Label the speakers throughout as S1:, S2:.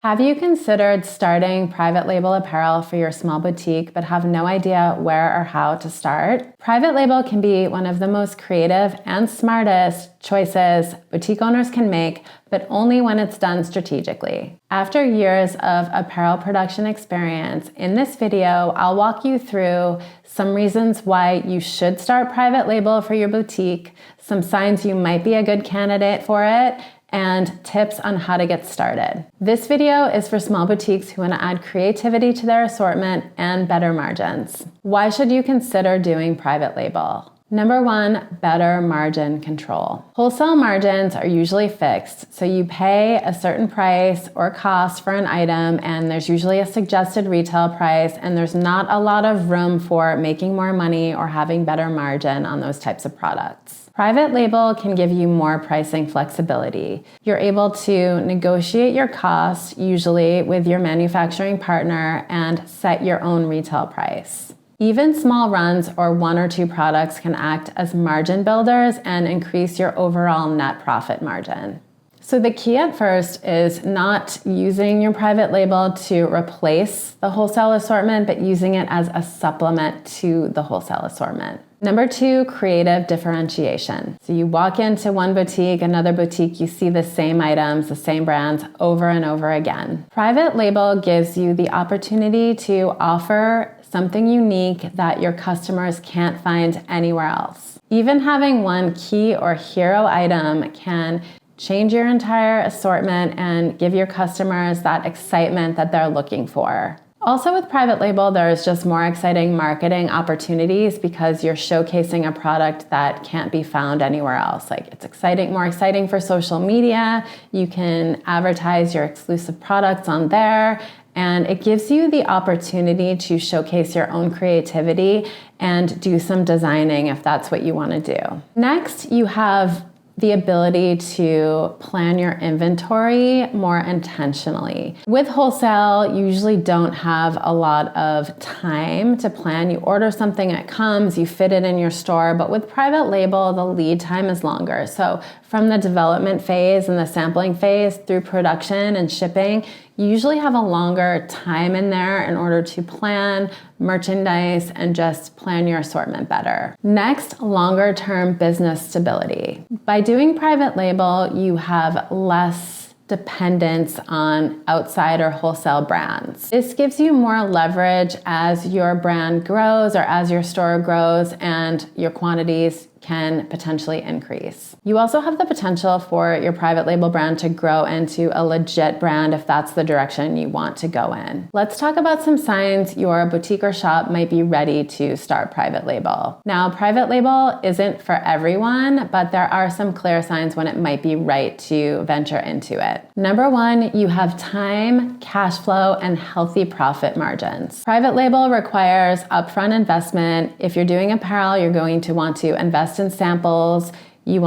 S1: Have you considered starting private label apparel for your small boutique but have no idea where or how to start? Private label can be one of the most creative and smartest choices boutique owners can make, but only when it's done strategically. After years of apparel production experience, in this video, I'll walk you through some reasons why you should start private label for your boutique, some signs you might be a good candidate for it, and tips on how to get started. This video is for small boutiques who want to add creativity to their assortment and better margins. Why should you consider doing private label? Number one, better margin control. Wholesale margins are usually fixed, so you pay a certain price or cost for an item, and there's usually a suggested retail price, and there's not a lot of room for making more money or having better margin on those types of products. Private label can give you more pricing flexibility. You're able to negotiate your costs, usually with your manufacturing partner, and set your own retail price. Even small runs or one or two products can act as margin builders and increase your overall net profit margin. So the key at first is not using your private label to replace the wholesale assortment, but using it as a supplement to the wholesale assortment. Number two, creative differentiation. So you walk into one boutique, another boutique, you see the same items, the same brands over and over again. Private label gives you the opportunity to offer something unique that your customers can't find anywhere else. Even having one key or hero item can change your entire assortment and give your customers that excitement that they're looking for. Also with private label, there's just more exciting marketing opportunities because you're showcasing a product that can't be found anywhere else. Like it's more exciting for social media. You can advertise your exclusive products on there, and it gives you the opportunity to showcase your own creativity and do some designing if that's what you want to do. Next, you have the ability to plan your inventory more intentionally. With wholesale, you usually don't have a lot of time to plan. You order something, it comes, you fit it in your store, but with private label, the lead time is longer. So from the development phase and the sampling phase through production and shipping, you usually have a longer time in there in order to plan merchandise and just plan your assortment better. Next, longer term business stability. By doing private label, you have less dependence on outside or wholesale brands. This gives you more leverage as your brand grows or as your store grows and your quantities can potentially increase. You also have the potential for your private label brand to grow into a legit brand if that's the direction you want to go in. Let's talk about some signs your boutique or shop might be ready to start private label. Now, private label isn't for everyone, but there are some clear signs when it might be right to venture into it. Number one, you have time, cash flow, and healthy profit margins. Private label requires upfront investment. If you're doing apparel, you're going to want to invest in samples. You're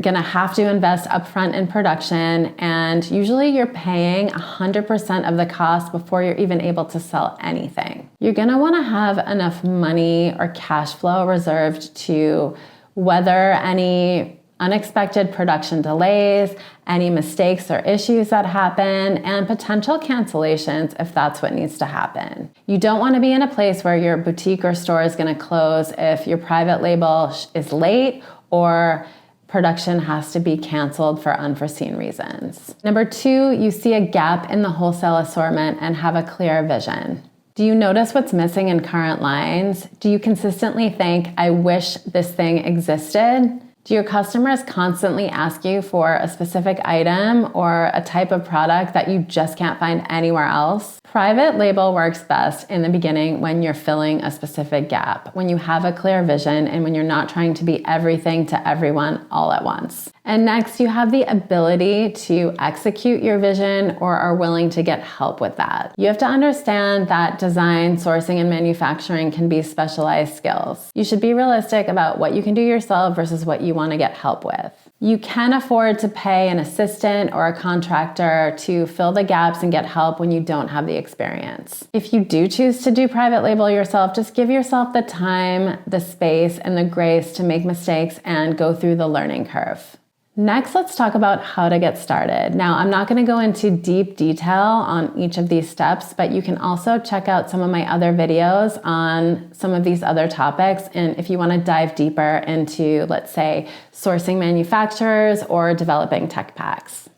S1: gonna have to invest upfront in production, and usually you're paying 100% of the cost before you're even able to sell anything. You're gonna wanna have enough money or cash flow reserved to weather any unexpected production delays, any mistakes or issues that happen, and potential cancellations if that's what needs to happen. You don't want to be in a place where your boutique or store is going to close if your private label is late or production has to be canceled for unforeseen reasons. Number two, you see a gap in the wholesale assortment and have a clear vision. Do you notice what's missing in current lines? Do you consistently think, I wish this thing existed? Do your customers constantly ask you for a specific item or a type of product that you just can't find anywhere else? Private label works best in the beginning when you're filling a specific gap, when you have a clear vision and when you're not trying to be everything to everyone all at once. And next, you have the ability to execute your vision or are willing to get help with that. You have to understand that design, sourcing, and manufacturing can be specialized skills. You should be realistic about what you can do yourself versus what you want to get help with. You can afford to pay an assistant or a contractor to fill the gaps and get help when you don't have the experience. If you do choose to do private label yourself, just give yourself the time, the space, and the grace to make mistakes and go through the learning curve. Next, let's talk about how to get started. Now, I'm not going to go into deep detail on each of these steps, but you can also check out some of my other videos on some of these other topics. And if you want to dive deeper into, let's say, sourcing manufacturers or developing tech packs.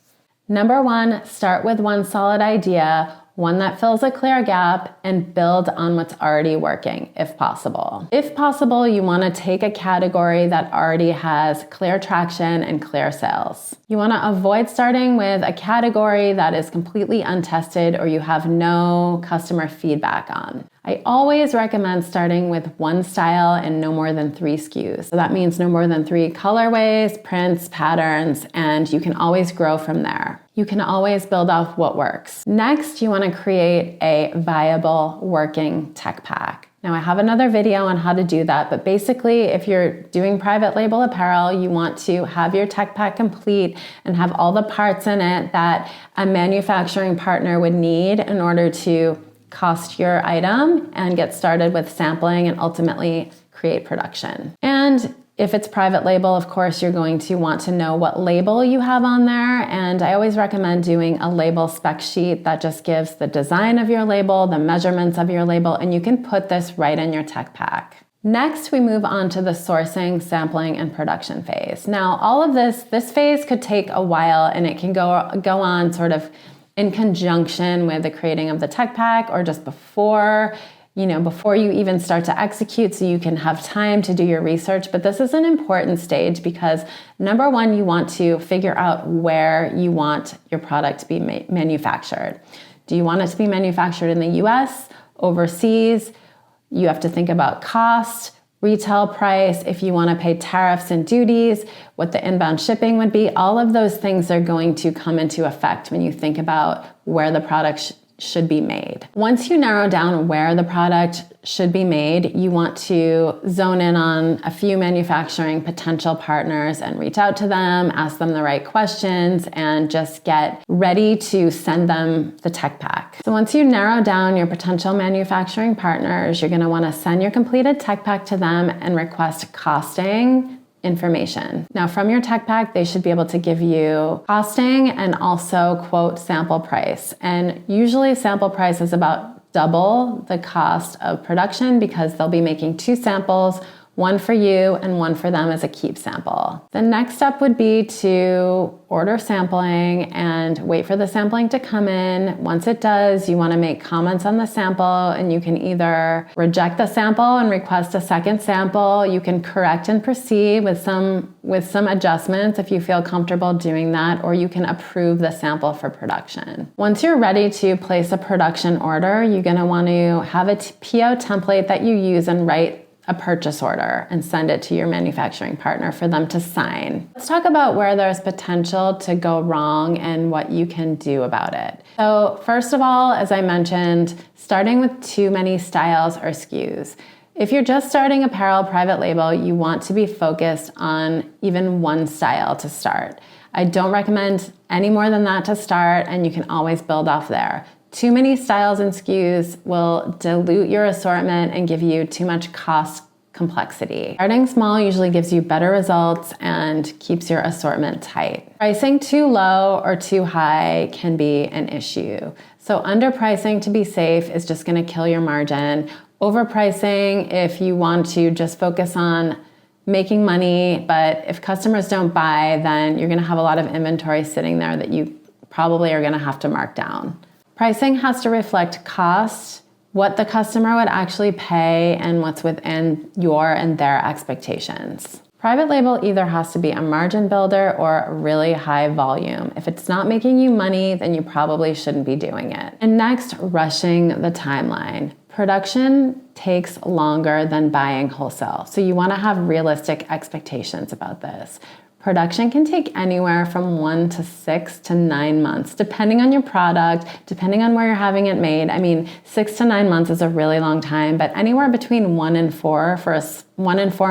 S1: Number one, start with one solid idea, one that fills a clear gap, and build on what's already working, if possible. If possible, you want to take a category that already has clear traction and clear sales. You want to avoid starting with a category that is completely untested or you have no customer feedback on. I always recommend starting with one style and no more than 3 SKUs. So that means no more than 3 colorways, prints, patterns, and you can always grow from there. You can always build off what works. Next, you want to create a viable working tech pack. Now, I have another video on how to do that, but basically, if you're doing private label apparel, you want to have your tech pack complete and have all the parts in it that a manufacturing partner would need in order to cost your item and get started with sampling and ultimately create production. And if it's private label, of course, you're going to want to know what label you have on there. And I always recommend doing a label spec sheet that just gives the design of your label, the measurements of your label, and you can put this right in your tech pack. Next, we move on to the sourcing, sampling, and production phase. Now, all of this phase could take a while and it can go on sort of in conjunction with the creating of the tech pack or just before you even start to execute so you can have time to do your research. But this is an important stage because number one, you want to figure out where you want your product to be manufactured. Do you want it to be manufactured in the US, overseas? You have to think about cost, retail price, if you want to pay tariffs and duties, what the inbound shipping would be. All of those things are going to come into effect when you think about where the product should be made. Once you narrow down where the product should be made, you want to zone in on a few manufacturing potential partners and reach out to them, ask them the right questions, and just get ready to send them the tech pack. So once you narrow down your potential manufacturing partners, you're going to want to send your completed tech pack to them and request costing information. Now, from your tech pack, they should be able to give you costing and also quote sample price. And usually sample price is about double the cost of production because they'll be making 2 samples, one for you and one for them as a keep sample. The next step would be to order sampling and wait for the sampling to come in. Once it does, you want to make comments on the sample and you can either reject the sample and request a second sample. You can correct and proceed with some adjustments if you feel comfortable doing that, or you can approve the sample for production. Once you're ready to place a production order, you're going to want to have a PO template that you use and write a purchase order and send it to your manufacturing partner for them to sign. Let's talk about where there's potential to go wrong and what you can do about it. So first of all, as I mentioned, starting with too many styles or SKUs. If you're just starting apparel private label, you want to be focused on even one style to start. I don't recommend any more than that to start, and you can always build off there. Too many styles and SKUs will dilute your assortment and give you too much cost complexity. Starting small usually gives you better results and keeps your assortment tight. Pricing too low or too high can be an issue. So underpricing to be safe is just going to kill your margin. Overpricing, if you want to just focus on making money, but if customers don't buy, then you're going to have a lot of inventory sitting there that you probably are going to have to mark down. Pricing has to reflect cost, what the customer would actually pay, and what's within your and their expectations. Private label either has to be a margin builder or really high volume. If it's not making you money, then you probably shouldn't be doing it. And next, rushing the timeline. Production takes longer than buying wholesale, so you want to have realistic expectations about this. Production can take anywhere from 1 to 6 to 9 months, depending on your product, depending on where you're having it made. I mean, 6 to 9 months is a really long time, but anywhere between 1 and 4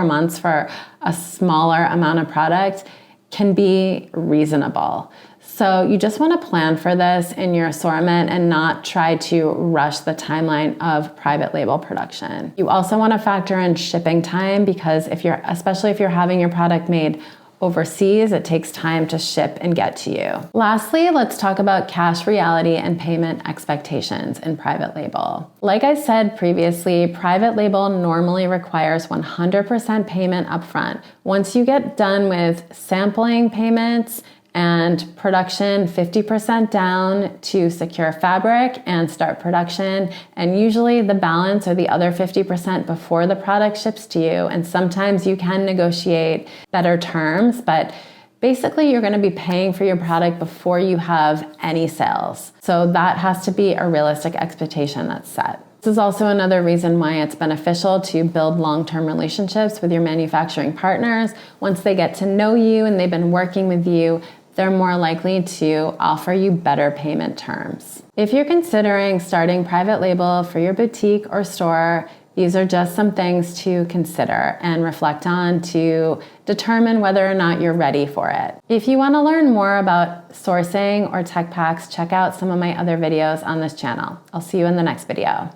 S1: months for a smaller amount of product can be reasonable. So you just want to plan for this in your assortment and not try to rush the timeline of private label production. You also want to factor in shipping time because especially if you're having your product made overseas, it takes time to ship and get to you. Lastly, let's talk about cash reality and payment expectations in private label. Like I said previously, private label normally requires 100% payment upfront. Once you get done with sampling payments and production, 50% down to secure fabric and start production, and usually the balance or the other 50% before the product ships to you. And sometimes you can negotiate better terms, but basically you're gonna be paying for your product before you have any sales. So that has to be a realistic expectation that's set. This is also another reason why it's beneficial to build long-term relationships with your manufacturing partners. Once they get to know you and they've been working with you, they're more likely to offer you better payment terms. If you're considering starting private label for your boutique or store, these are just some things to consider and reflect on to determine whether or not you're ready for it. If you want to learn more about sourcing or tech packs, check out some of my other videos on this channel. I'll see you in the next video.